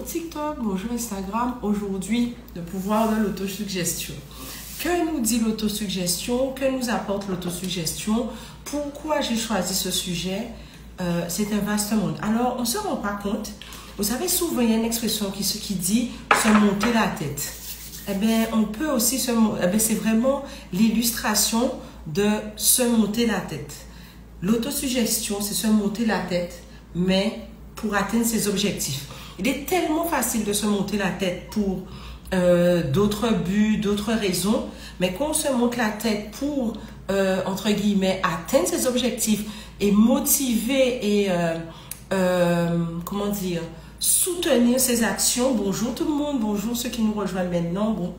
Bonjour TikTok, bonjour Instagram. Aujourd'hui, le pouvoir de l'autosuggestion. Que nous dit l'autosuggestion? Que nous apporte l'autosuggestion? Pourquoi j'ai choisi ce sujet? C'est un vaste monde. Alors, on ne se rend pas compte. Vous savez, souvent, il y a une expression qui dit se monter la tête. Eh bien, on peut aussi se monter. Eh bien, c'est vraiment l'illustration de se monter la tête. L'autosuggestion, c'est se monter la tête, mais pour atteindre ses objectifs. Il est tellement facile de se monter la tête pour d'autres buts, d'autres raisons, mais quand on se monte la tête pour, entre guillemets, atteindre ses objectifs et motiver et, comment dire, soutenir ses actions. Bonjour tout le monde, bonjour ceux qui nous rejoignent maintenant. Bon,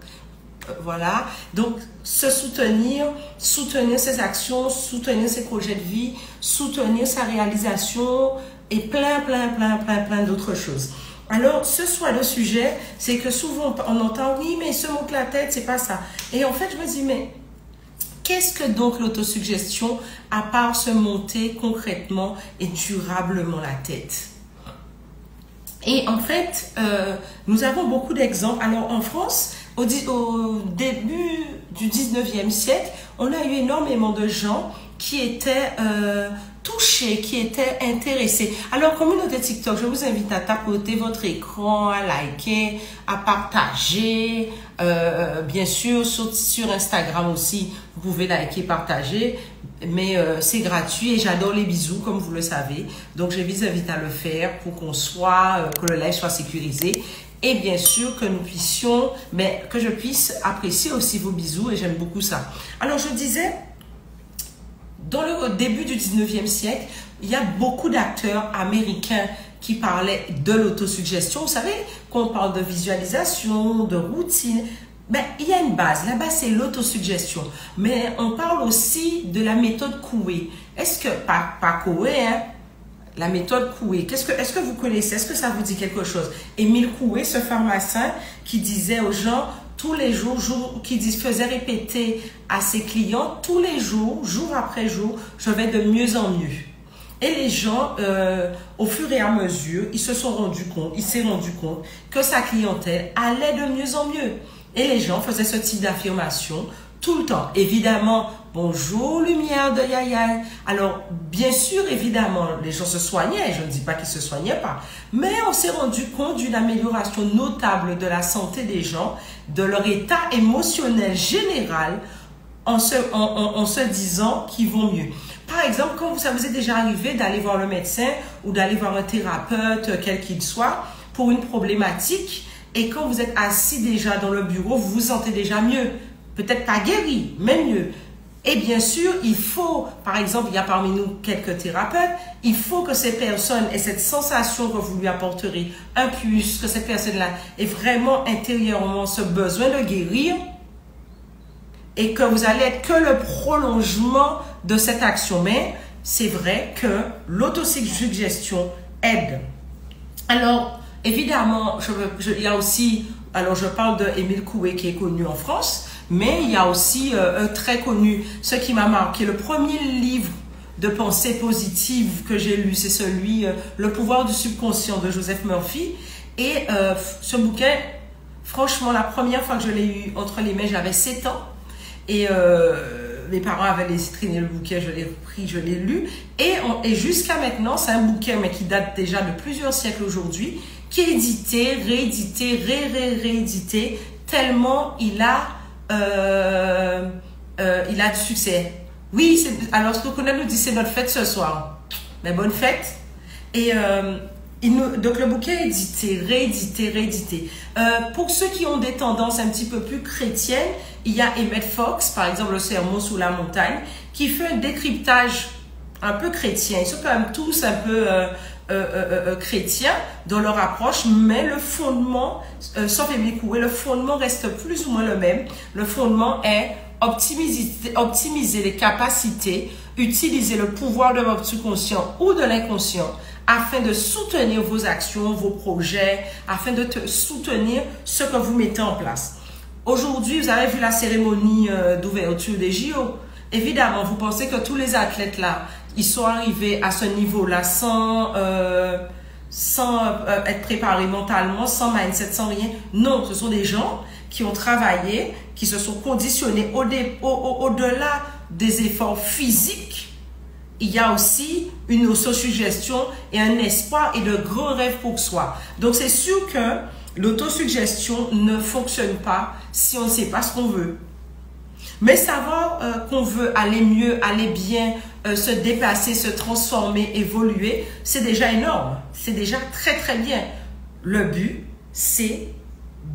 voilà, donc se soutenir ses actions, soutenir ses projets de vie, soutenir sa réalisation et plein d'autres choses. Alors, ce soit le sujet, c'est que souvent on entend oui, mais se monte la tête, c'est pas ça. Et en fait, je me dis, mais qu'est-ce que donc l'autosuggestion, à part se monter concrètement et durablement la tête? Et en fait, nous avons beaucoup d'exemples. Alors, en France, au début du 19e siècle, on a eu énormément de gens qui étaient touchés, qui étaient intéressés. Alors, communauté TikTok, je vous invite à tapoter votre écran, à liker, à partager. Bien sûr, sur Instagram aussi, vous pouvez liker, partager. Mais c'est gratuit et j'adore les bisous, comme vous le savez. Donc, je vous invite à le faire pour que le live soit sécurisé. Et bien sûr, que nous puissions, mais que je puisse apprécier aussi vos bisous et j'aime beaucoup ça. Alors, je disais, dans le début du 19e siècle, il y a beaucoup d'acteurs américains qui parlaient de l'autosuggestion. Vous savez, quand on parle de visualisation, de routine, ben, il y a une base. La base, c'est l'autosuggestion. Mais on parle aussi de la méthode Coué. Est-ce que, pas Coué, hein? La méthode Coué. Est-ce que vous connaissez? Est-ce que ça vous dit quelque chose? Émile Coué, ce pharmacien qui disait aux gens tous les jours, faisait répéter à ses clients tous les jours, jour après jour, je vais de mieux en mieux. Et les gens, au fur et à mesure, il s'est rendu compte que sa clientèle allait de mieux en mieux. Et les gens faisaient ce type d'affirmation tout le temps. Évidemment, bonjour lumière de Yaya. Alors, bien sûr, évidemment, les gens se soignaient. Je ne dis pas qu'ils ne se soignaient pas. Mais on s'est rendu compte d'une amélioration notable de la santé des gens, de leur état émotionnel général, en se disant qu'ils vont mieux. Par exemple, quand ça vous est déjà arrivé d'aller voir le médecin ou d'aller voir un thérapeute, quel qu'il soit, pour une problématique, et quand vous êtes assis déjà dans le bureau, vous vous sentez déjà mieux. Peut-être pas guéri, mais mieux. Et bien sûr, il faut, par exemple, il y a parmi nous quelques thérapeutes, il faut que ces personnes aient cette sensation que vous lui apporterez un plus, que cette personne-là ait vraiment intérieurement ce besoin de guérir et que vous allez être que le prolongement de cette action. Mais c'est vrai que l'autosuggestion aide. Alors, évidemment, il y a aussi, alors je parle de Émile Coué qui est connu en France, mais il y a aussi un très connu, ce qui m'a marqué, le premier livre de pensée positive que j'ai lu, c'est celui Le pouvoir du subconscient de Joseph Murphy. Et ce bouquin, franchement, la première fois que je l'ai eu entre les mains, j'avais 7 ans. Et mes parents avaient laissé traîner le bouquin, je l'ai pris, je l'ai lu. Et jusqu'à maintenant, c'est un bouquin mais qui date déjà de plusieurs siècles aujourd'hui, qui est édité, réédité, réédité, tellement il a du succès. Oui, alors ce que Conan nous dit, c'est notre fête ce soir. Mais bonne fête. Et donc le bouquin est édité, réédité. Pour ceux qui ont des tendances un petit peu plus chrétiennes, il y a Emmett Fox, par exemple, le Sermon sous la montagne, qui fait un décryptage un peu chrétien. Ils sont quand même tous un peu chrétiens dans leur approche, mais le fondement, sauf Émile Coué, le fondement reste plus ou moins le même. Le fondement est optimiser les capacités, utiliser le pouvoir de votre subconscient ou de l'inconscient afin de soutenir vos actions, vos projets, afin de soutenir ce que vous mettez en place. Aujourd'hui, vous avez vu la cérémonie d'ouverture des JO. Évidemment, vous pensez que tous les athlètes là, ils sont arrivés à ce niveau-là sans sans être préparés mentalement, sans mindset, sans rien. Non, ce sont des gens qui ont travaillé, qui se sont conditionnés au-delà des efforts physiques. Il y a aussi une autosuggestion et un espoir et de grands rêves pour soi. Donc, c'est sûr que l'autosuggestion ne fonctionne pas si on ne sait pas ce qu'on veut. Mais savoir qu'on veut aller mieux, aller bien, se dépasser, se transformer, évoluer, c'est déjà énorme. C'est déjà très, très bien. Le but, c'est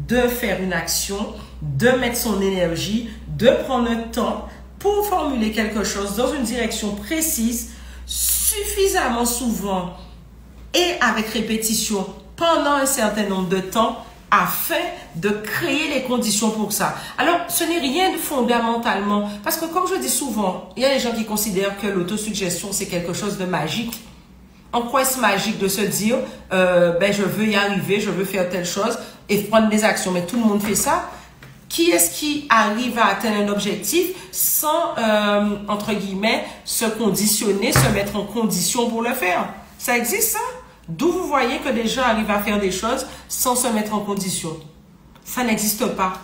de faire une action, de mettre son énergie, de prendre un temps pour formuler quelque chose dans une direction précise, suffisamment souvent et avec répétition pendant un certain nombre de temps afin de créer les conditions pour ça. Alors, ce n'est rien de fondamentalement, parce que comme je dis souvent, il y a des gens qui considèrent que l'autosuggestion, c'est quelque chose de magique. En quoi est-ce magique de se dire, je veux y arriver, je veux faire telle chose et prendre des actions, mais tout le monde fait ça. Qui est-ce qui arrive à atteindre un objectif sans, entre guillemets, se conditionner, se mettre en condition pour le faire? Ça existe, ça? D'où vous voyez que des gens arrivent à faire des choses sans se mettre en condition? Ça n'existe pas.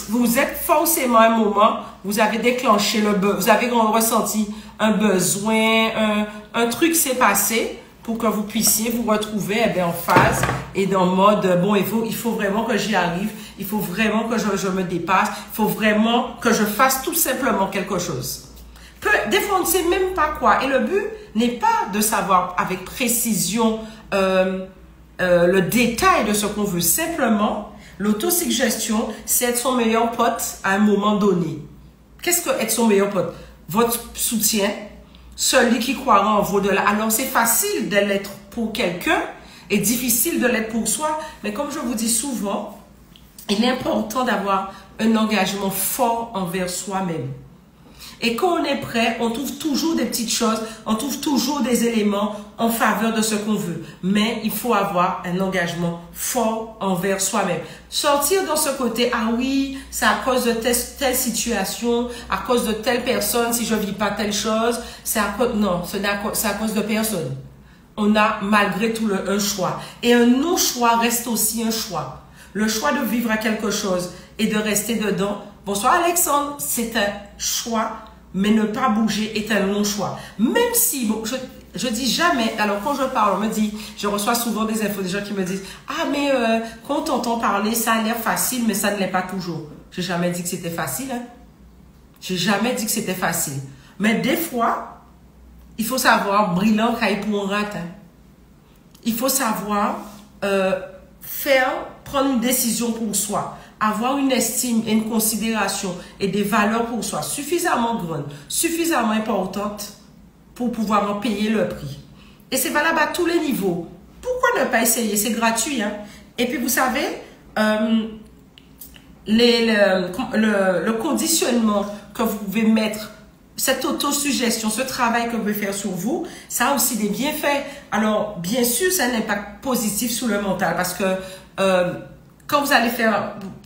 Vous êtes forcément à un moment, vous avez déclenché vous avez ressenti un besoin, un truc s'est passé pour que vous puissiez vous retrouver en phase et dans le mode, bon, il faut vraiment que j'y arrive, il faut vraiment que je me dépasse, il faut vraiment que je fasse tout simplement quelque chose. Des fois, on ne sait même pas quoi. Et le but n'est pas de savoir avec précision le détail de ce qu'on veut. Simplement, l'autosuggestion, c'est être son meilleur pote à un moment donné. Qu'est-ce que être son meilleur pote? Votre soutien, celui qui croira en vous de là. Alors, c'est facile de l'être pour quelqu'un et difficile de l'être pour soi. Mais comme je vous dis souvent, il est important d'avoir un engagement fort envers soi-même. Et quand on est prêt, on trouve toujours des petites choses, on trouve toujours des éléments en faveur de ce qu'on veut. Mais il faut avoir un engagement fort envers soi-même. Sortir dans ce côté, ah oui, c'est à cause de telle situation, à cause de telle personne, si je ne vis pas telle chose, c'est à cause, non, c'est à cause de personne. On a malgré tout un choix. Et un non-choix reste aussi un choix. Le choix de vivre à quelque chose et de rester dedans. Bonsoir Alexandre, c'est un choix, mais ne pas bouger est un non-choix. Même si, bon, je dis jamais, alors quand je parle, on me dit, je reçois souvent des infos, des gens qui me disent, ah mais quand on t'entend parler, ça a l'air facile, mais ça ne l'est pas toujours. J'ai jamais dit que c'était facile, hein. J'ai jamais dit que c'était facile. Mais des fois, il faut savoir, brillant caille pour un rat, hein. Il faut savoir prendre une décision pour soi. Avoir une estime et une considération et des valeurs pour soi suffisamment grandes, suffisamment importantes pour pouvoir en payer le prix. Et c'est valable à tous les niveaux. Pourquoi ne pas essayer? C'est gratuit, hein? Et puis vous savez, le conditionnement que vous pouvez mettre, cette autosuggestion, ce travail que vous pouvez faire sur vous, ça a aussi des bienfaits. Alors, bien sûr, ça a un impact positif sur le mental parce que quand vous allez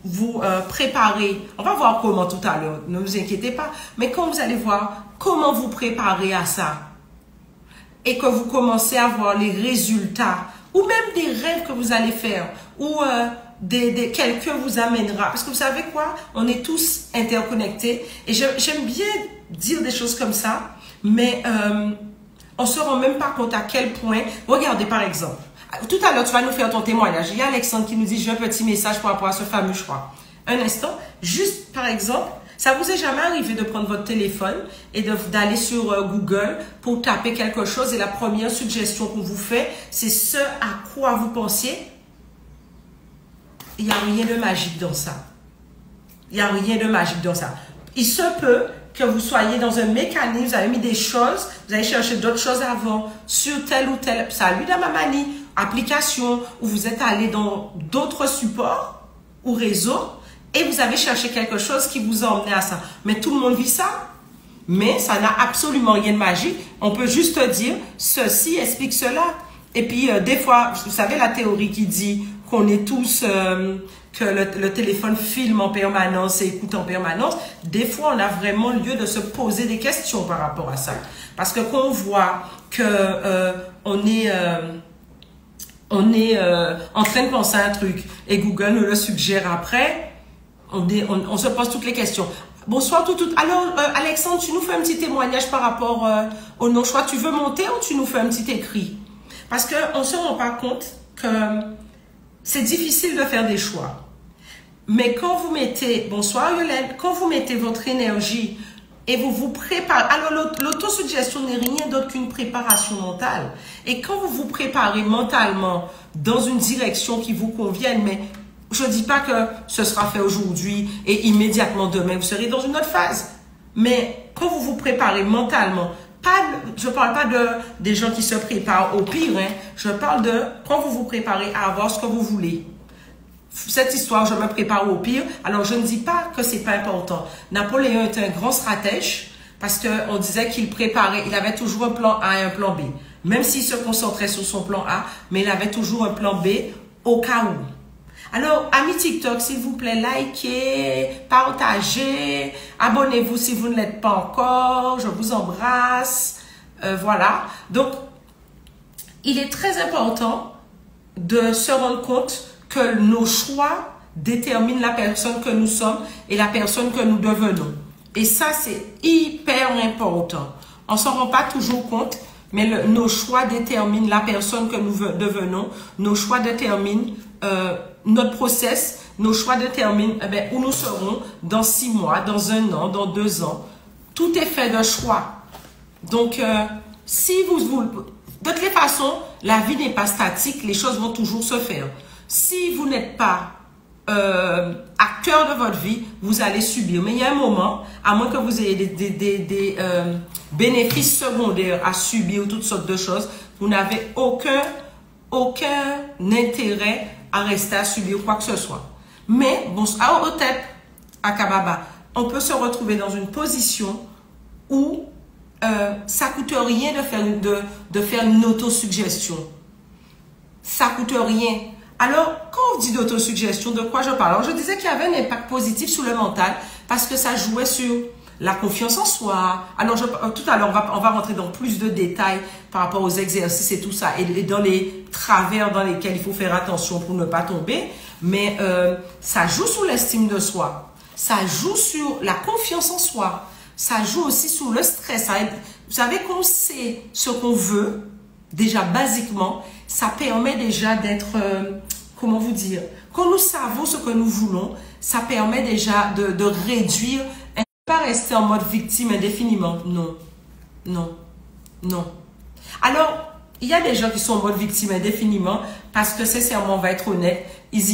vous préparer, on va voir comment tout à l'heure, ne vous inquiétez pas, mais quand vous allez voir comment vous préparer à ça et que vous commencez à voir les résultats ou même des rêves que vous allez faire ou quelqu'un vous amènera. Parce que vous savez quoi? On est tous interconnectés et j'aime bien dire des choses comme ça, mais on ne se rend même pas compte à quel point. Regardez par exemple. Tout à l'heure, tu vas nous faire ton témoignage. Il y a Alexandre qui nous dit, j'ai un petit message par rapport à ce fameux choix. Un instant, juste par exemple, ça vous est jamais arrivé de prendre votre téléphone et d'aller sur Google pour taper quelque chose et la première suggestion qu'on vous fait, c'est ce à quoi vous pensiez? Il n'y a rien de magique dans ça. Il n'y a rien de magique dans ça. Il se peut que vous soyez dans un mécanisme, vous avez mis des choses, vous avez cherché d'autres choses avant, sur tel ou tel, salut dans ma manie, application, où vous êtes allé dans d'autres supports ou réseaux, et vous avez cherché quelque chose qui vous a emmené à ça. Mais tout le monde vit ça. Mais ça n'a absolument rien de magique. On peut juste dire, ceci explique cela. Et puis, des fois, vous savez la théorie qui dit qu'on est tous... que le téléphone filme en permanence et écoute en permanence, des fois, on a vraiment lieu de se poser des questions par rapport à ça. Parce que quand on voit que en train de penser à un truc et Google nous le suggère après, on se pose toutes les questions. Bonsoir tout. Alors, Alexandre, tu nous fais un petit témoignage par rapport au non-choix. Tu veux monter ou tu nous fais un petit écrit? Parce qu'on ne se rend pas compte que c'est difficile de faire des choix. Mais quand vous mettez, bonsoir Yolène, quand vous mettez votre énergie et vous vous préparez, alors l'autosuggestion n'est rien d'autre qu'une préparation mentale. Et quand vous vous préparez mentalement dans une direction qui vous convienne, mais je ne dis pas que ce sera fait aujourd'hui et immédiatement demain, vous serez dans une autre phase. Mais quand vous vous préparez mentalement, je ne parle pas des gens qui se préparent au pire, hein, je parle de quand vous vous préparez à avoir ce que vous voulez. Cette histoire, je me prépare au pire. Alors, je ne dis pas que c'est pas important. Napoléon était un grand stratège parce qu'on disait qu'il préparait, il avait toujours un plan A et un plan B. Même s'il se concentrait sur son plan A, mais il avait toujours un plan B au cas où. Alors, amis TikTok, s'il vous plaît, likez, partagez, abonnez-vous si vous ne l'êtes pas encore. Je vous embrasse. Voilà. Donc, il est très important de se rendre compte que nos choix déterminent la personne que nous sommes et la personne que nous devenons. Et ça, c'est hyper important. On ne s'en rend pas toujours compte, mais nos choix déterminent la personne que nous devenons. Nos choix déterminent notre process. Nos choix déterminent où nous serons dans 6 mois, dans 1 an, dans 2 ans. Tout est fait de choix. Donc, si de toutes les façons, la vie n'est pas statique, les choses vont toujours se faire. Si vous n'êtes pas acteur de votre vie, vous allez subir. Mais il y a un moment, à moins que vous ayez des bénéfices secondaires à subir, toutes sortes de choses, vous n'avez aucun intérêt à rester à subir quoi que ce soit. Mais, bon, à Otep, à Kababa, on peut se retrouver dans une position où ça ne coûte rien de faire une autosuggestion. Ça ne coûte rien. Alors, quand on dit d'autosuggestion, de quoi je parle? Alors, je disais qu'il y avait un impact positif sur le mental parce que ça jouait sur la confiance en soi. Alors, tout à l'heure, on va rentrer dans plus de détails par rapport aux exercices et tout ça et dans les travers dans lesquels il faut faire attention pour ne pas tomber. Mais ça joue sur l'estime de soi. Ça joue sur la confiance en soi. Ça joue aussi sur le stress. Vous savez qu'on sait ce qu'on veut, déjà basiquement, ça permet déjà d'être, comment vous dire, quand nous savons ce que nous voulons, ça permet déjà de réduire, et pas rester en mode victime indéfiniment. Non, non, non. Alors, il y a des gens qui sont en mode victime indéfiniment parce que, sincèrement, on va être honnête, ils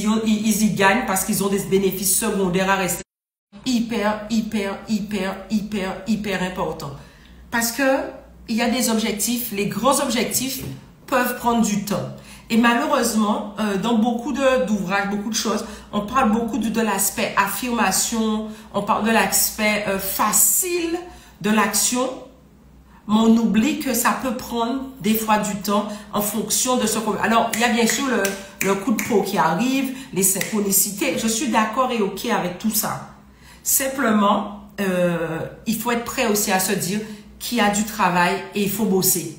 y gagnent parce qu'ils ont des bénéfices secondaires à rester hyper important. Parce que il y a des objectifs, les grands objectifs peuvent prendre du temps. Et malheureusement, dans beaucoup d'ouvrages, beaucoup de choses, on parle beaucoup de l'aspect affirmation, on parle de l'aspect facile de l'action, mais on oublie que ça peut prendre des fois du temps en fonction de ce qu'on veut. Alors, il y a bien sûr le coup de peau qui arrive, les synchronicités. Je suis d'accord et OK avec tout ça. Simplement, il faut être prêt aussi à se dire qu'il y a du travail et il faut bosser.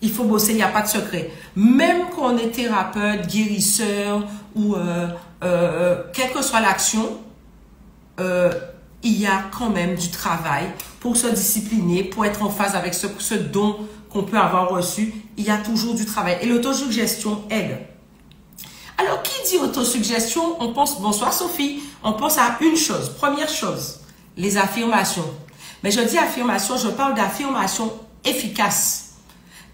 Il faut bosser, il n'y a pas de secret. Même quand on est thérapeute, guérisseur ou quelle que soit l'action, il y a quand même du travail pour se discipliner, pour être en phase avec ce don qu'on peut avoir reçu. Il y a toujours du travail. Et l'autosuggestion aide. Alors, qui dit autosuggestion, on pense, bonsoir Sophie, on pense à une chose. Première chose, les affirmations. Mais je dis affirmation, je parle d'affirmations efficaces.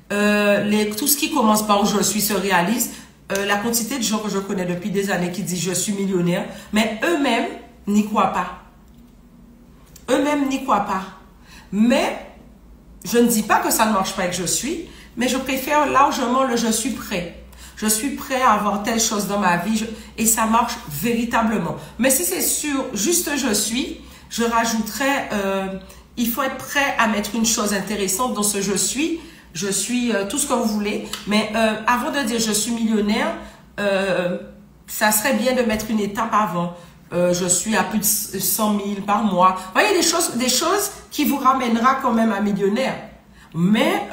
Tout ce qui commence par « je suis » se réalise. La quantité de gens que je connais depuis des années qui disent « je suis millionnaire », mais eux-mêmes n'y croient pas. Eux-mêmes n'y croient pas. Mais je ne dis pas que ça ne marche pas avec « je suis », mais je préfère largement le « je suis prêt ». Je suis prêt à avoir telle chose dans ma vie et ça marche véritablement. Mais si c'est sur juste « je suis », je rajouterais il faut être prêt à mettre une chose intéressante dans ce « je suis ». Je suis tout ce que vous voulez. Mais avant de dire « je suis millionnaire », ça serait bien de mettre une étape avant. Je suis à plus de 100 000 par mois. Vous voyez, des choses qui vous ramènera quand même à millionnaire. Mais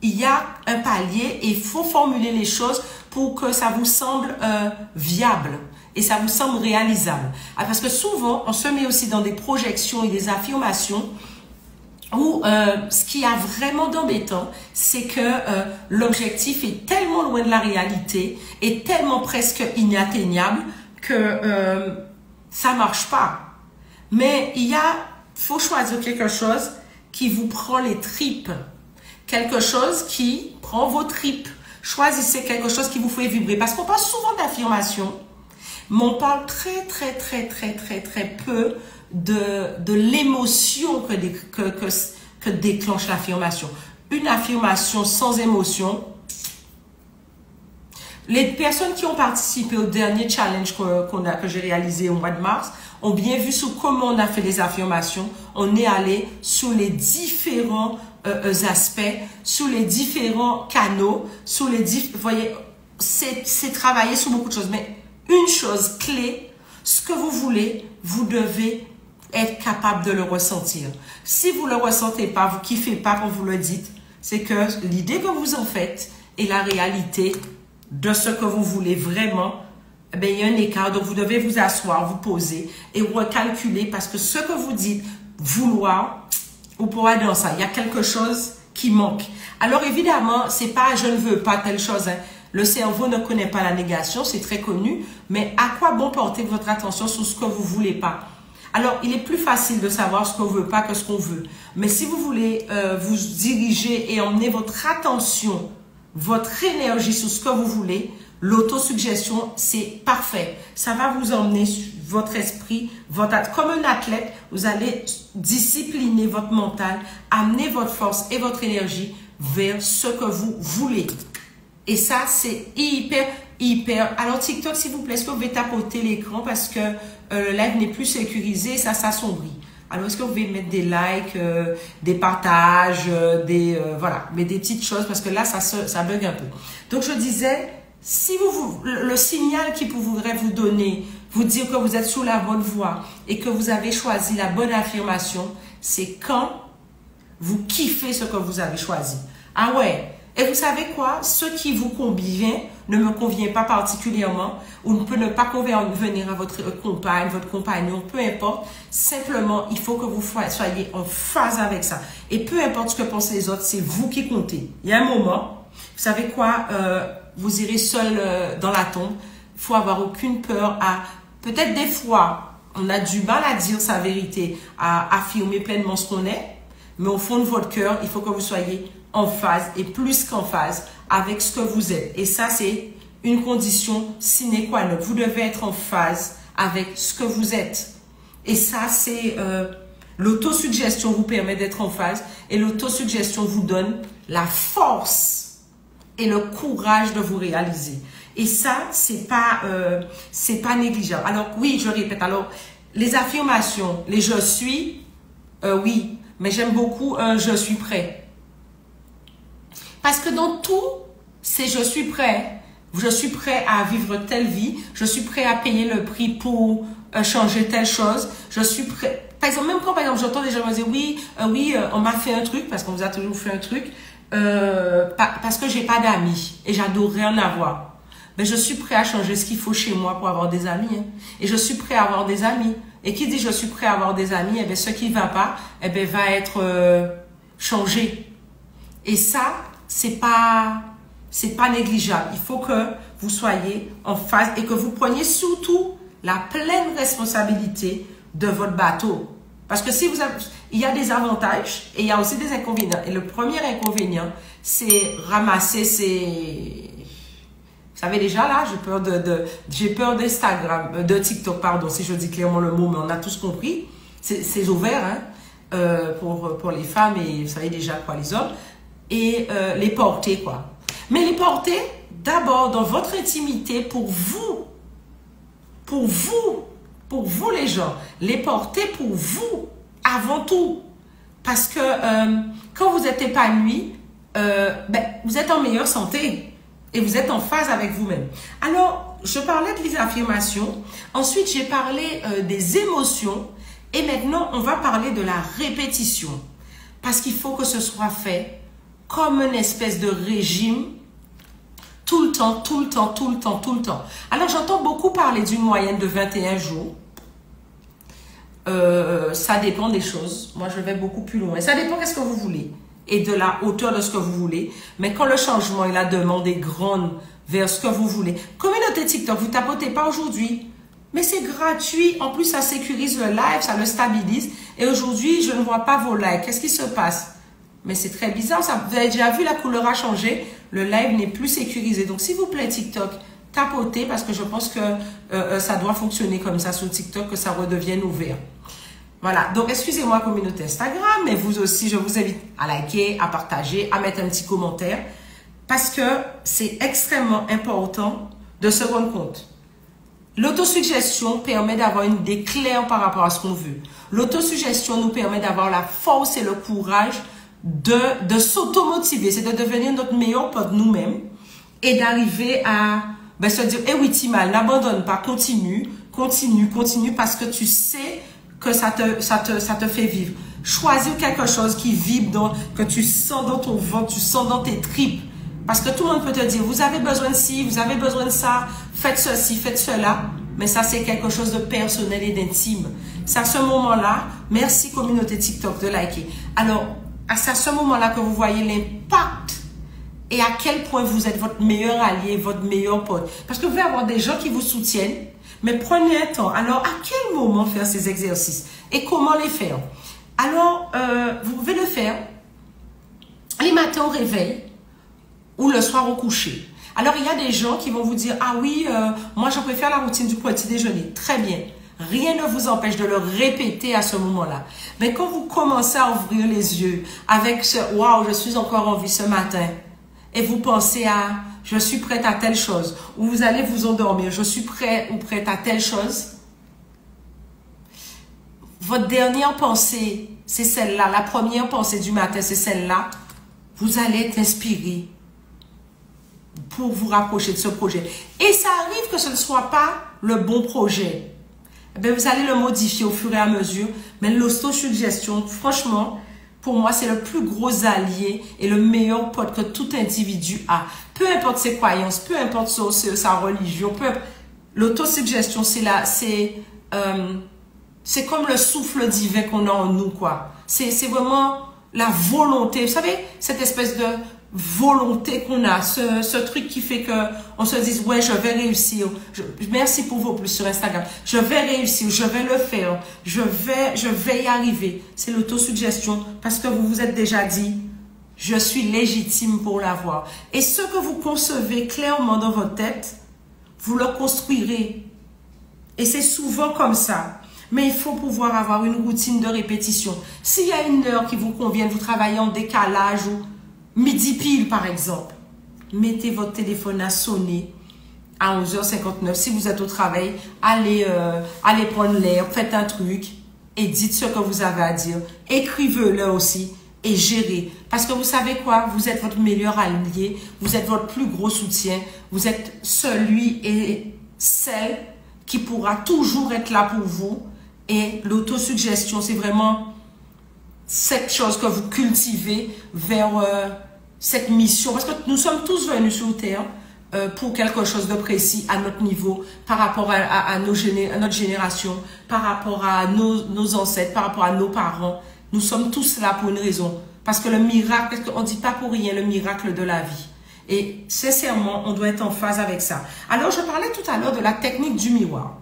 il y a un palier et il faut formuler les choses pour que ça vous semble viable et ça vous semble réalisable. Parce que souvent, on se met aussi dans des projections et des affirmations où ce qui a vraiment d'embêtant, c'est que l'objectif est tellement loin de la réalité et tellement presque inatteignable que ça marche pas. Mais faut choisir quelque chose qui vous prend les tripes. Quelque chose qui prend vos tripes. Choisissez quelque chose qui vous fait vibrer. Parce qu'on parle souvent d'affirmation, mais on parle très peu de l'émotion que déclenche l'affirmation. Une affirmation sans émotion. Les personnes qui ont participé au dernier challenge que j'ai réalisé au mois de mars ont bien vu sur comment on a fait les affirmations. On est allé sur les différents aspects, sur les différents canaux, vous voyez, c'est travailler sur beaucoup de choses. Mais une chose clé, ce que vous voulez, vous devez être capable de le ressentir. Si vous ne le ressentez pas, vous ne kiffez pas quand vous le dites, c'est que l'idée que vous en faites et la réalité de ce que vous voulez vraiment, eh bien, il y a un écart. Donc, vous devez vous asseoir, vous poser et recalculer parce que ce que vous dites, vouloir, ou pour aller dans ça, il y a quelque chose qui manque. Alors, évidemment, c'est pas « je ne veux pas telle chose ». Le cerveau ne connaît pas la négation, c'est très connu. Mais à quoi bon porter votre attention sur ce que vous voulez pas? Alors, il est plus facile de savoir ce qu'on veut pas que ce qu'on veut. Mais si vous voulez vous diriger et emmener votre attention, votre énergie sur ce que vous voulez, l'autosuggestion, c'est parfait. Ça va vous emmener votre esprit, comme un athlète, vous allez discipliner votre mental, amener votre force et votre énergie vers ce que vous voulez. Et ça, c'est hyper. Alors, TikTok, s'il vous plaît, est-ce que vous pouvez tapoter l'écran parce que le live n'est plus sécurisé et ça s'assombrit. Alors, est-ce que vous pouvez mettre des likes, des partages, voilà, mais des petites choses parce que là, ça bug un peu. Donc, je disais, si le signal qui voudrait vous donner, vous dire que vous êtes sur la bonne voie et que vous avez choisi la bonne affirmation, c'est quand vous kiffez ce que vous avez choisi. Ah ouais. Et vous savez quoi? Ce qui vous convient ne me convient pas particulièrement ou ne peut ne pas convenir à votre compagne, votre compagnon, peu importe. Simplement, il faut que vous soyez en phase avec ça. Et peu importe ce que pensent les autres, c'est vous qui comptez. Il y a un moment, vous savez quoi? Vous irez seul dans la tombe. Il faut avoir aucune peur à... Peut-être des fois, on a du mal à dire sa vérité, à affirmer pleinement ce qu'on est. Mais au fond de votre cœur, il faut que vous soyez en phase et plus qu'en phase avec ce que vous êtes. Et ça, c'est une condition sine qua non. Vous devez être en phase avec ce que vous êtes. Et ça, c'est l'autosuggestion vous permet d'être en phase et l'autosuggestion vous donne la force et le courage de vous réaliser. Et ça, c'est pas négligeable. Alors, oui, je répète. Alors, les affirmations, les « je suis », oui, mais j'aime beaucoup « je suis prêt ». Parce que dans tout, c'est je suis prêt à vivre telle vie, je suis prêt à payer le prix pour changer telle chose, je suis prêt. Par exemple, même quand j'entends des gens me dire oui, on m'a fait un truc, parce qu'on vous a toujours fait un truc, parce que j'ai pas d'amis et j'adorerais en avoir. Mais je suis prêt à changer ce qu'il faut chez moi pour avoir des amis. Hein. Et je suis prêt à avoir des amis. Et qui dit je suis prêt à avoir des amis, eh bien, ce qui ne va pas, eh bien, va être changé. Et ça, c'est pas négligeable. Il faut que vous soyez en phase et que vous preniez surtout la pleine responsabilité de votre bateau. Parce que si il y a des avantages et il y a aussi des inconvénients. Et le premier inconvénient, c'est ramasser vous savez déjà là, j'ai peur d'Instagram, de TikTok, pardon, si je dis clairement le mot, mais on a tous compris. C'est ouvert hein, pour les femmes et vous savez déjà quoi, les hommes. Et les porter quoi. Mais les porter d'abord dans votre intimité pour vous les gens. Les porter pour vous avant tout. Parce que quand vous êtes épanoui, vous êtes en meilleure santé. Et vous êtes en phase avec vous-même. Alors, je parlais des affirmations. Ensuite, j'ai parlé des émotions. Et maintenant, on va parler de la répétition. Parce qu'il faut que ce soit fait comme une espèce de régime tout le temps, tout le temps, tout le temps, tout le temps. Alors, j'entends beaucoup parler d'une moyenne de 21 jours. Ça dépend des choses. Moi, je vais beaucoup plus loin. Ça dépend de ce que vous voulez et de la hauteur de ce que vous voulez. Mais quand le changement et la demande est grande vers ce que vous voulez. Communauté TikTok, vous tapotez pas aujourd'hui. Mais c'est gratuit. En plus, ça sécurise le live, ça le stabilise. Et aujourd'hui, je ne vois pas vos likes. Qu'est-ce qui se passe? Mais c'est très bizarre. Ça, vous avez déjà vu, la couleur a changé. Le live n'est plus sécurisé. Donc, s'il vous plaît, TikTok, tapotez parce que je pense que ça doit fonctionner comme ça sur TikTok, que ça redevienne ouvert. Voilà. Donc, excusez-moi, communauté Instagram, mais vous aussi, je vous invite à liker, à partager, à mettre un petit commentaire parce que c'est extrêmement important de se rendre compte. L'autosuggestion permet d'avoir une idée claire par rapport à ce qu'on veut. L'autosuggestion nous permet d'avoir la force et le courage de s'automotiver, c'est de devenir notre meilleur pote nous-mêmes et d'arriver à se dire, eh oui, Timal, n'abandonne pas, continue, continue, continue parce que tu sais que ça te fait vivre. Choisis quelque chose qui vibre, que tu sens dans ton ventre, tu sens dans tes tripes. Parce que tout le monde peut te dire, vous avez besoin de ci, vous avez besoin de ça, faites ceci, faites cela. Mais ça, c'est quelque chose de personnel et d'intime. C'est à ce moment-là, merci communauté TikTok de liker. Alors, c'est à ce moment-là que vous voyez l'impact et à quel point vous êtes votre meilleur allié, votre meilleur pote. Parce que vous pouvez avoir des gens qui vous soutiennent, mais prenez un temps. Alors, à quel moment faire ces exercices et comment les faire? Alors, vous pouvez le faire les matins au réveil ou le soir au coucher. Alors, il y a des gens qui vont vous dire, ah oui, moi, je préfère la routine du petit déjeuner. Très bien. Rien ne vous empêche de le répéter à ce moment-là. Mais quand vous commencez à ouvrir les yeux avec ce « Waouh, je suis encore en vie ce matin » et vous pensez à « Je suis prête à telle chose » ou vous allez vous endormir « Je suis prêt ou prête à telle chose », votre dernière pensée, c'est celle-là. La première pensée du matin, c'est celle-là. Vous allez être inspiré pour vous rapprocher de ce projet. Et ça arrive que ce ne soit pas le bon projet. Eh bien, vous allez le modifier au fur et à mesure. Mais l'autosuggestion, franchement, pour moi, c'est le plus gros allié et le meilleur pote que tout individu a. Peu importe ses croyances, peu importe sa religion, l'autosuggestion, c'est comme le souffle divin qu'on a en nous, quoi. C'est vraiment la volonté. Vous savez, cette espèce de volonté qu'on a, ce truc qui fait que on se dise ouais, je vais réussir. Merci pour vos plus sur Instagram. Je vais réussir, je vais le faire, je vais y arriver. C'est l'autosuggestion parce que vous vous êtes déjà dit je suis légitime pour l'avoir. Et ce que vous concevez clairement dans votre tête, vous le construirez. Et c'est souvent comme ça. Mais il faut pouvoir avoir une routine de répétition. S'il y a une heure qui vous convient, vous travaillez en décalage ou midi pile, par exemple. Mettez votre téléphone à sonner à 11h59. Si vous êtes au travail, allez prendre l'air, faites un truc et dites ce que vous avez à dire. Écrivez-le aussi et gérez. Parce que vous savez quoi? Vous êtes votre meilleur allié. Vous êtes votre plus gros soutien. Vous êtes celui et celle qui pourra toujours être là pour vous. Et l'autosuggestion, c'est vraiment cette chose que vous cultivez vers cette mission. Parce que nous sommes tous venus sur Terre pour quelque chose de précis à notre niveau, par rapport à notre génération, par rapport à nos ancêtres, par rapport à nos parents. Nous sommes tous là pour une raison. Parce que le miracle, on ne dit pas pour rien le miracle de la vie. Et sincèrement, on doit être en phase avec ça. Alors, je parlais tout à l'heure de la technique du miroir.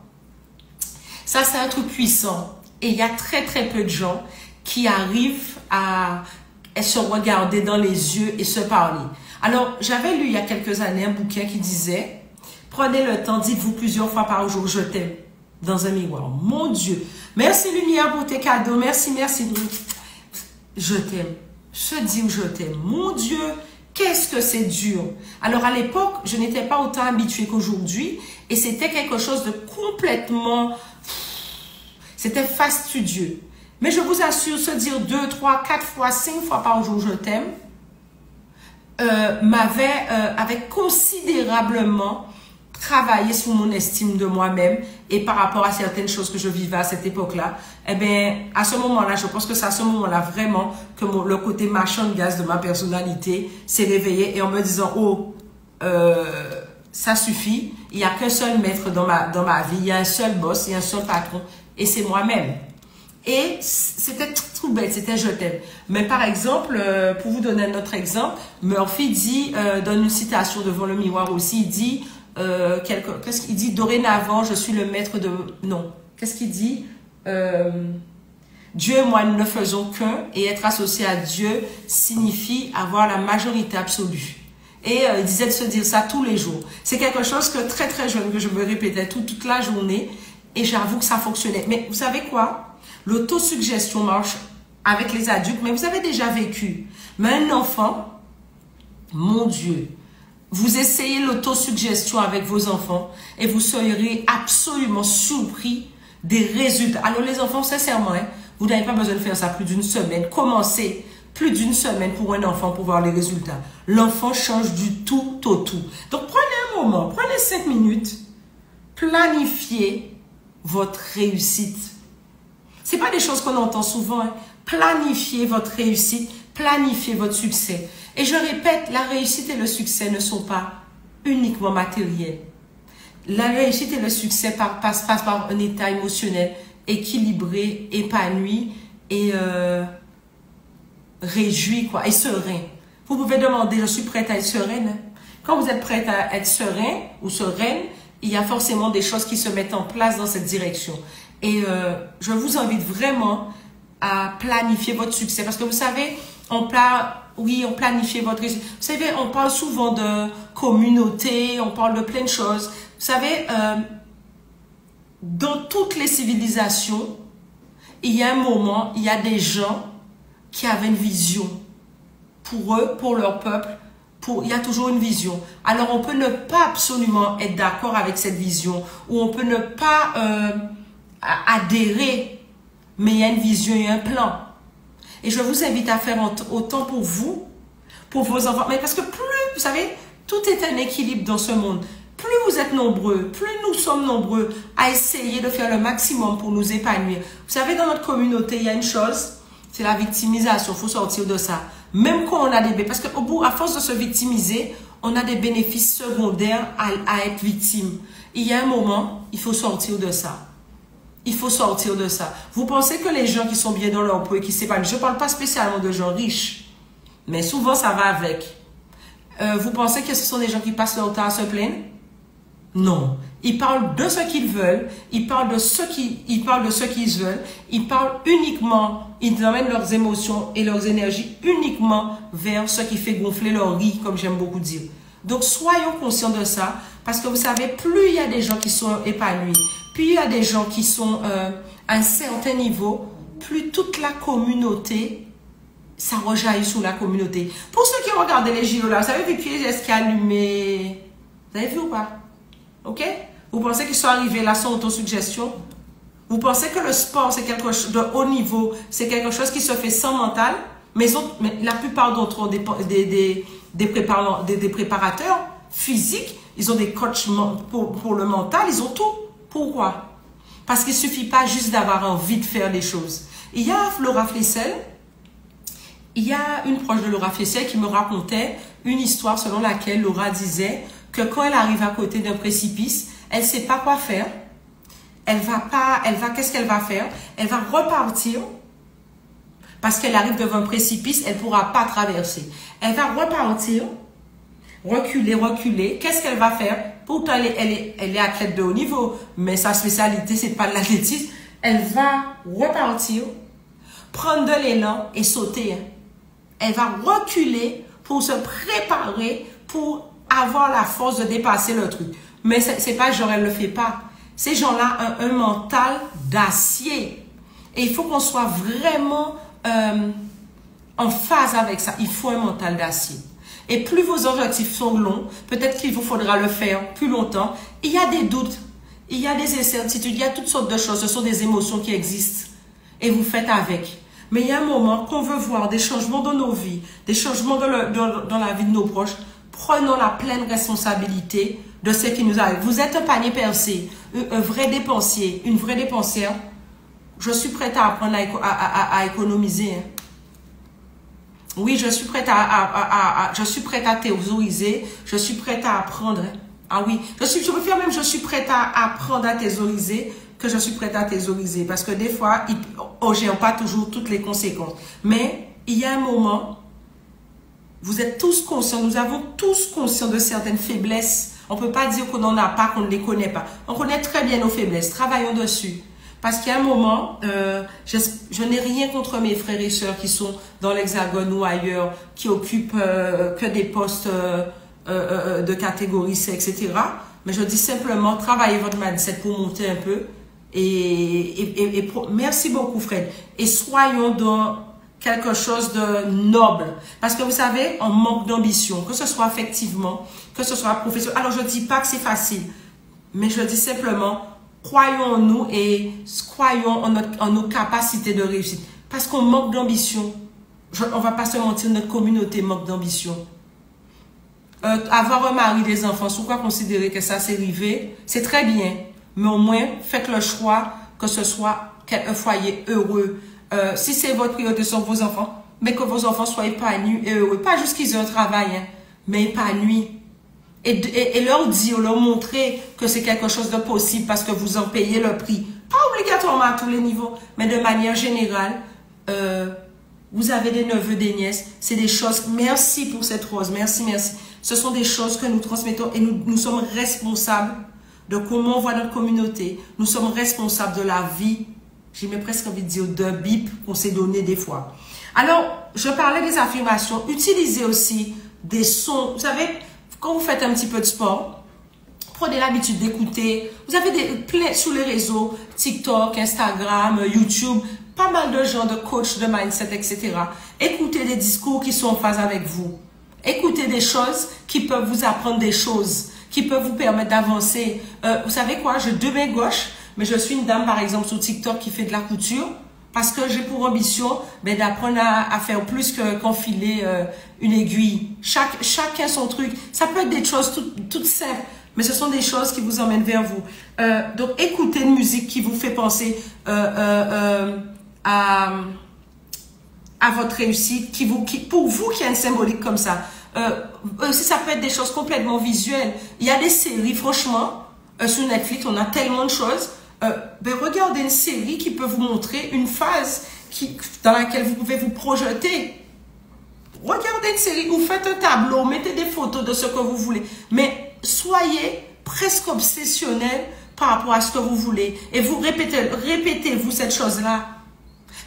Ça, c'est un truc puissant. Et il y a très, très peu de gens qui arrivent à se regarder dans les yeux et se parler. Alors, j'avais lu il y a quelques années un bouquin qui disait « Prenez le temps, dites-vous plusieurs fois par jour, je t'aime » dans un miroir. Mon Dieu! Merci Lumière pour tes cadeaux. Merci, merci. Je t'aime. Se dire je t'aime. Mon Dieu! Qu'est-ce que c'est dur. Alors, à l'époque, je n'étais pas autant habituée qu'aujourd'hui et c'était quelque chose de complètement... C'était fastidieux. Mais je vous assure, se dire 2, 3, 4 fois, 5 fois par jour, je t'aime, avait considérablement travailler sur mon estime de moi-même et par rapport à certaines choses que je vivais à cette époque-là, eh bien, à ce moment-là, je pense que c'est à ce moment-là vraiment que le côté marchand de gaz de ma personnalité s'est réveillé et en me disant, oh, ça suffit, il n'y a qu'un seul maître dans ma vie, il y a un seul boss, il y a un seul patron et c'est moi-même. Et c'était tout bête, c'était je t'aime. Mais par exemple, pour vous donner un autre exemple, Murphy dit, donne une citation devant le miroir aussi, il dit, qu'est-ce qu'il dit? Dorénavant, je suis le maître de... Non. Qu'est-ce qu'il dit? Dieu et moi, nous ne faisons qu'un et être associé à Dieu signifie avoir la majorité absolue. Et il disait de se dire ça tous les jours. C'est quelque chose que très très jeune, que je me répétais toute la journée et j'avoue que ça fonctionnait. Mais vous savez quoi? L'autosuggestion marche avec les adultes, mais vous avez déjà vécu. Mais un enfant, mon Dieu, vous essayez l'autosuggestion avec vos enfants et vous serez absolument surpris des résultats. Alors les enfants, sincèrement, hein, vous n'avez pas besoin de faire ça plus d'une semaine. Commencez plus d'une semaine pour un enfant pour voir les résultats. L'enfant change du tout au tout. Donc prenez un moment, prenez 5 minutes, planifiez votre réussite. Ce n'est pas des choses qu'on entend souvent. Hein. Planifiez votre réussite, planifiez votre succès. Et je répète, la réussite et le succès ne sont pas uniquement matériels. La réussite et le succès passent par un état émotionnel équilibré, épanoui et réjoui, quoi, et serein. Vous pouvez demander, je suis prête à être sereine. Quand vous êtes prête à être serein ou sereine, il y a forcément des choses qui se mettent en place dans cette direction. Et je vous invite vraiment à planifier votre succès. Parce que vous savez, on planifie votre réussite. Vous savez, on parle souvent de communauté, on parle de plein de choses. Vous savez, dans toutes les civilisations, il y a un moment, il y a des gens qui avaient une vision. Pour eux, pour leur peuple, il y a toujours une vision. Alors, on peut ne pas absolument être d'accord avec cette vision, ou on peut ne pas adhérer, mais il y a une vision et un plan. Et je vous invite à faire autant pour vous, pour vos enfants. Mais parce que plus, vous savez, tout est un équilibre dans ce monde. Plus vous êtes nombreux, plus nous sommes nombreux à essayer de faire le maximum pour nous épanouir. Vous savez, dans notre communauté, il y a une chose, c'est la victimisation. Il faut sortir de ça. Même quand on a des... Parce qu'au bout, à force de se victimiser, on a des bénéfices secondaires à être victime. Il y a un moment, il faut sortir de ça. Il faut sortir de ça. Vous pensez que les gens qui sont bien dans leur peau et qui s'épanouissent, je ne parle pas spécialement de gens riches, mais souvent ça va avec. Vous pensez que ce sont des gens qui passent leur temps à se plaindre? Non. Ils parlent de ce qu'ils veulent, ils parlent de ce qu'ils veulent, ils parlent uniquement, ils emmènent leurs émotions et leurs énergies uniquement vers ce qui fait gonfler leur riz, comme j'aime beaucoup dire. Donc soyons conscients de ça, parce que vous savez, plus il y a des gens qui sont épanouis, plus il y a des gens qui sont à un certain niveau, plus toute la communauté, ça rejaillit sur la communauté. Pour ceux qui ont regardé les JO là, vous savez, Vicky est-ce qui a allumé? Vous avez vu ou pas? Ok? Vous pensez qu'ils sont arrivés là sans autosuggestion? Vous pensez que le sport, c'est quelque chose de haut niveau, c'est quelque chose qui se fait sans mental? Mais la plupart d'entre eux ont des préparateurs physiques, ils ont des coachs pour le mental, ils ont tout. Pourquoi? Parce qu'il ne suffit pas juste d'avoir envie de faire des choses. Il y a Laura Flessel, il y a une proche de Laura Flessel qui me racontait une histoire selon laquelle Laura disait que quand elle arrive à côté d'un précipice, elle ne sait pas quoi faire. Qu'est-ce qu'elle va faire? Elle va repartir parce qu'elle arrive devant un précipice, elle ne pourra pas traverser. Elle va repartir, reculer. Qu'est-ce qu'elle va faire? Pourtant, elle est athlète de haut niveau, mais sa spécialité, ce n'est pas l'athlétisme. Elle va repartir, prendre de l'élan et sauter. Elle va reculer pour se préparer, pour avoir la force de dépasser le truc. Mais ce n'est pas genre, elle ne le fait pas. Ces gens-là ont un mental d'acier. Et il faut qu'on soit vraiment en phase avec ça. Il faut un mental d'acier. Et plus vos objectifs sont longs, peut-être qu'il vous faudra le faire plus longtemps. Il y a des doutes, il y a des incertitudes, il y a toutes sortes de choses. Ce sont des émotions qui existent. Et vous faites avec. Mais il y a un moment qu'on veut voir des changements dans nos vies, des changements dans la vie de nos proches. Prenons la pleine responsabilité de ce qui nous arrive. Vous êtes un panier percé, un vrai dépensier, une vraie dépensière. Je suis prête à apprendre à économiser. Hein. Oui, je suis prête je suis prête à thésauriser. Je suis prête à apprendre. Hein. Ah oui, je préfère même je suis prête à apprendre à thésauriser que je suis prête à thésauriser. Parce que des fois, on ne gère pas toujours toutes les conséquences. Mais il y a un moment, vous êtes tous conscients, nous avons tous conscience de certaines faiblesses. On ne peut pas dire qu'on n'en a pas, qu'on ne les connaît pas. On connaît très bien nos faiblesses. Travaillons dessus. Parce qu'il y a un moment, je n'ai rien contre mes frères et sœurs qui sont dans l'Hexagone ou ailleurs, qui occupent que des postes de catégorie C, etc. Mais je dis simplement, travaillez votre mindset pour monter un peu. Merci beaucoup, Fred. Et soyons dans quelque chose de noble. Parce que vous savez, on manque d'ambition, que ce soit affectivement, que ce soit professionnel. Alors, je ne dis pas que c'est facile, mais je dis simplement, croyons en nous et croyons en nos capacités de réussite. Parce qu'on manque d'ambition. On ne va pas se mentir, notre communauté manque d'ambition. Avoir un mari, des enfants, sous quoi considérer que ça c'est arrivé, c'est très bien. Mais au moins, faites le choix que ce soit un foyer heureux. Si c'est votre priorité sur vos enfants, mais que vos enfants soient épanouis et heureux. Pas juste qu'ils aient un travail, hein, mais épanouis. Et leur dire, leur montrer que c'est quelque chose de possible parce que vous en payez le prix. Pas obligatoirement à tous les niveaux, mais de manière générale, vous avez des neveux, des nièces. C'est des choses, merci pour cette rose, merci, merci. Ce sont des choses que nous transmettons et nous sommes responsables de comment on voit notre communauté. Nous sommes responsables de la vie, j'ai même presque envie de dire de bip qu'on s'est donné des fois. Alors, je parlais des affirmations. Utilisez aussi des sons. Vous savez, quand vous faites un petit peu de sport, prenez l'habitude d'écouter. Vous avez plein sur les réseaux, TikTok, Instagram, YouTube, pas mal de gens de coach, de mindset, etc. Écoutez des discours qui sont en phase avec vous. Écoutez des choses qui peuvent vous apprendre des choses, qui peuvent vous permettre d'avancer. Vous savez quoi, j'ai deux mains gauches, mais je suis une dame, par exemple, sur TikTok qui fait de la couture. Parce que j'ai pour ambition d'apprendre à faire plus qu'enfiler une aiguille. Chacun son truc. Ça peut être des choses toutes simples, mais ce sont des choses qui vous emmènent vers vous. Donc, écoutez une musique qui vous fait penser à votre réussite, pour vous qui a une symbolique comme ça. Aussi, ça peut être des choses complètement visuelles. Il y a des séries, franchement, sur Netflix, on a tellement de choses. Regardez une série qui peut vous montrer une phase dans laquelle vous pouvez vous projeter. Regardez une série ou faites un tableau, mettez des photos de ce que vous voulez. Mais soyez presque obsessionnel par rapport à ce que vous voulez. Et vous répétez-vous cette chose-là.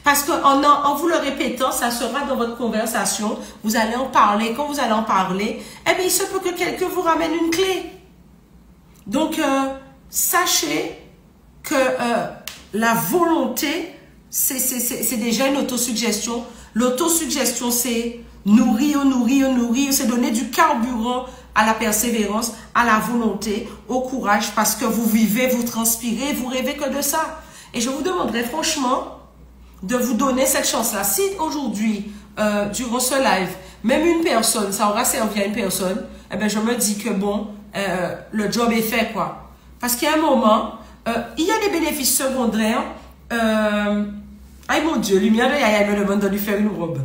Parce qu'en vous le répétant, ça sera dans votre conversation. Vous allez en parler. Quand vous allez en parler, eh bien, il se peut que quelqu'un vous ramène une clé. Donc, sachez que la volonté, c'est déjà une autosuggestion. L'autosuggestion, c'est nourrir, c'est donner du carburant à la persévérance, à la volonté, au courage, parce que vous vivez, vous transpirez, vous rêvez que de ça. Et je vous demanderai franchement de vous donner cette chance-là. Si aujourd'hui, durant ce live, même une personne, ça aura servi à une personne, eh bien, je me dis que bon, le job est fait, quoi. Parce qu'il y a un moment, il y a des bénéfices secondaires. Aïe mon Dieu, lumière de Yaya me demande de lui faire une robe.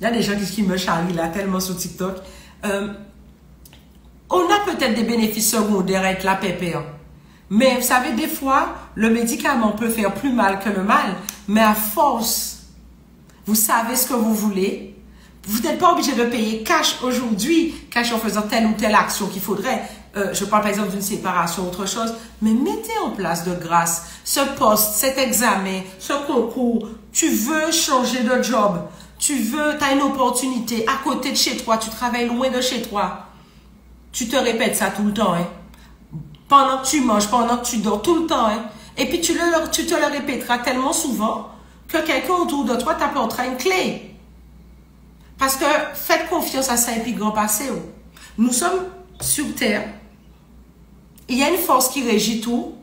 Il y a des gens qui me charrient là tellement sur TikTok. On a peut-être des bénéfices secondaires avec la pépère. Mais vous savez, des fois, le médicament peut faire plus mal que le mal. Mais à force, vous savez ce que vous voulez. Vous n'êtes pas obligé de payer cash aujourd'hui, cash en faisant telle ou telle action qu'il faudrait. Je parle par exemple d'une séparation ou autre chose. Mais mettez en place de grâce ce poste, cet examen, ce concours. Tu veux changer de job. Tu as une opportunité à côté de chez toi. Tu travailles loin de chez toi. Tu te répètes ça tout le temps. Hein? Pendant que tu manges, pendant que tu dors, tout le temps. Hein? Et puis tu te le répéteras tellement souvent que quelqu'un autour de toi t'apportera une clé. Parce que faites confiance à ça et puis grand passé. Nous sommes sur Terre. Il y a une force qui régit tout.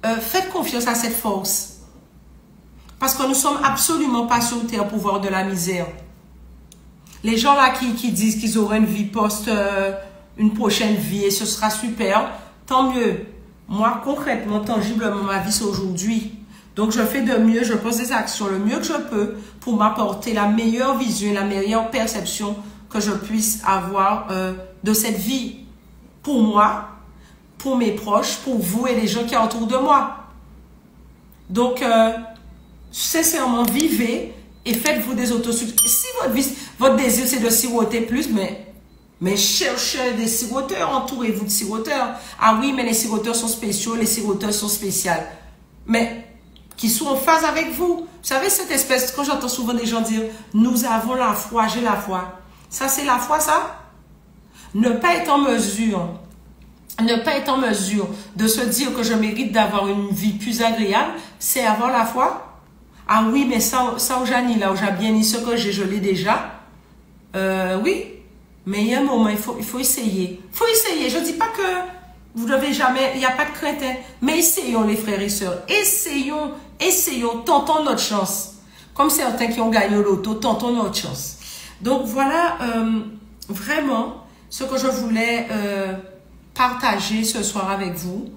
Faites confiance à cette force. Parce que nous sommes absolument pas sur Terre pour voir de la misère. Les gens là qui disent qu'ils auront une vie une prochaine vie et ce sera super. Tant mieux. Moi, concrètement, tangiblement, ma vie, c'est aujourd'hui. Donc, je fais de mieux, je pose des actions le mieux que je peux pour m'apporter la meilleure vision, la meilleure perception que je puisse avoir de cette vie. Pour moi, pour mes proches, pour vous et les gens qui sont autour de moi. Donc, sincèrement, vivez et faites-vous des autosuggestions. Si votre désir, c'est de siroter plus, mais cherchez des siroteurs, entourez-vous de siroteurs. Ah oui, mais les siroteurs sont spéciaux, les siroteurs sont spéciaux. Mais qui sont en phase avec vous. Vous savez, cette espèce, quand j'entends souvent des gens dire, nous avons la foi, j'ai la foi. Ça, c'est la foi, ça? Ne pas être en mesure de se dire que je mérite d'avoir une vie plus agréable, c'est avoir la foi. Ah oui, mais ça où j'en ai là, où j'ai bien dit ce que j'ai, je l'ai déjà. Oui, mais il y a un moment, il faut essayer. Il faut essayer. Je ne dis pas que vous ne devez jamais, il n'y a pas de crainte, hein, mais essayons les frères et sœurs. Essayons, tentons notre chance. Comme certains qui ont gagné au loto, tentons notre chance. Donc voilà, vraiment, ce que je voulais partager ce soir avec vous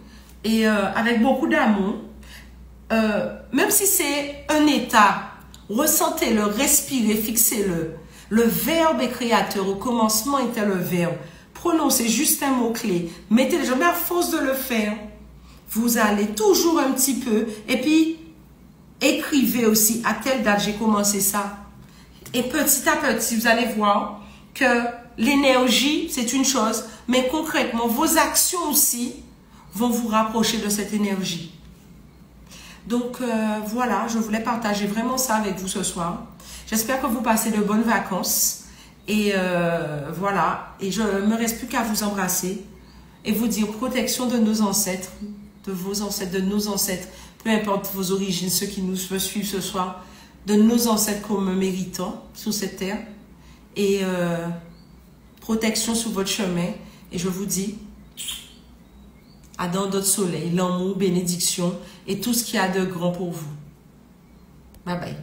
et avec beaucoup d'amour. Même si c'est un état, ressentez-le, respirez, fixez-le. Le verbe est créateur, au commencement était le verbe. Prononcez juste un mot-clé, mettez-le, jamais à force de le faire. Vous allez toujours un petit peu, et puis écrivez aussi, à telle date j'ai commencé ça. Et petit à petit, vous allez voir que l'énergie, c'est une chose, mais concrètement, vos actions aussi vont vous rapprocher de cette énergie. Donc voilà, je voulais partager vraiment ça avec vous ce soir. J'espère que vous passez de bonnes vacances. Et voilà, et je ne me reste plus qu'à vous embrasser et vous dire protection de nos ancêtres, de vos ancêtres, de nos ancêtres, peu importe vos origines, ceux qui nous suivent ce soir, de nos ancêtres comme méritants sur cette terre. Et protection sur votre chemin. Et je vous dis à dans d'autres soleils, l'amour, bénédiction et tout ce qu'il y a de grand pour vous. Bye bye.